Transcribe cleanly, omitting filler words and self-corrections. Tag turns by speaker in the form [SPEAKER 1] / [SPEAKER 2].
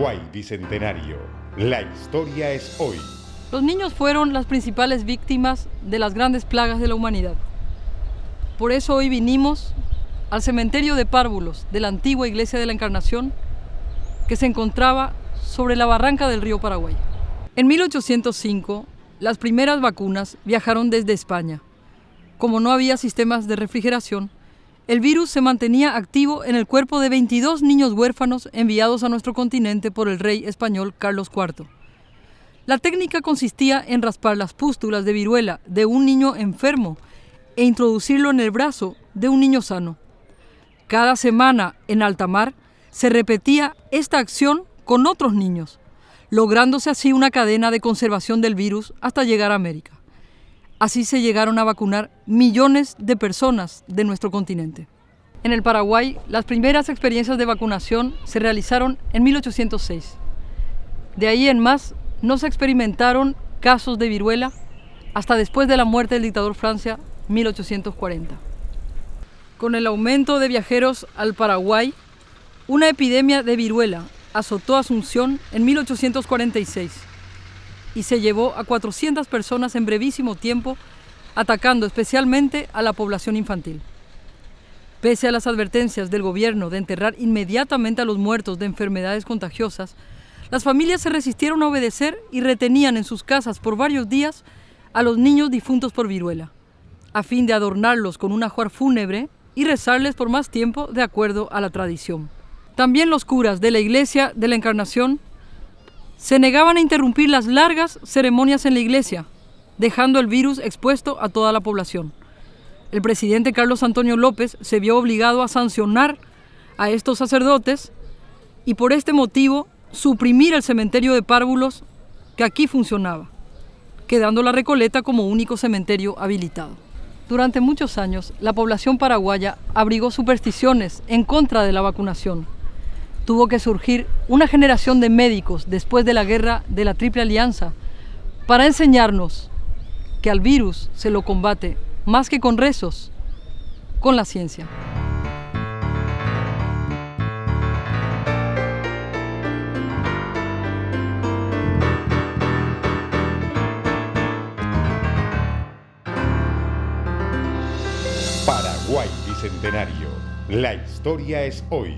[SPEAKER 1] Paraguay Bicentenario. La historia es hoy.
[SPEAKER 2] Los niños fueron las principales víctimas de las grandes plagas de la humanidad. Por eso hoy vinimos al cementerio de párvulos de la antigua Iglesia de la Encarnación, que se encontraba sobre la barranca del río Paraguay. En 1805, las primeras vacunas viajaron desde España. Como no había sistemas de refrigeración, el virus se mantenía activo en el cuerpo de 22 niños huérfanos enviados a nuestro continente por el rey español Carlos IV. La técnica consistía en raspar las pústulas de viruela de un niño enfermo e introducirlo en el brazo de un niño sano. Cada semana en alta mar se repetía esta acción con otros niños, lográndose así una cadena de conservación del virus hasta llegar a América. Así se llegaron a vacunar millones de personas de nuestro continente. En el Paraguay, las primeras experiencias de vacunación se realizaron en 1806. De ahí en más, no se experimentaron casos de viruela hasta después de la muerte del dictador Francia, 1840. Con el aumento de viajeros al Paraguay, una epidemia de viruela azotó Asunción en 1846 y se llevó a 400 personas en brevísimo tiempo, atacando especialmente a la población infantil. Pese a las advertencias del gobierno de enterrar inmediatamente a los muertos de enfermedades contagiosas, las familias se resistieron a obedecer y retenían en sus casas por varios días a los niños difuntos por viruela, a fin de adornarlos con un ajuar fúnebre y rezarles por más tiempo de acuerdo a la tradición. También los curas de la Iglesia de la Encarnación se negaban a interrumpir las largas ceremonias en la iglesia, dejando el virus expuesto a toda la población. El presidente Carlos Antonio López se vio obligado a sancionar a estos sacerdotes y por este motivo suprimir el cementerio de párvulos que aquí funcionaba, quedando la Recoleta como único cementerio habilitado. Durante muchos años, la población paraguaya abrigó supersticiones en contra de la vacunación. Tuvo que surgir una generación de médicos después de la guerra de la Triple Alianza para enseñarnos que al virus se lo combate más que con rezos, con la ciencia.
[SPEAKER 1] Paraguay Bicentenario. La historia es hoy.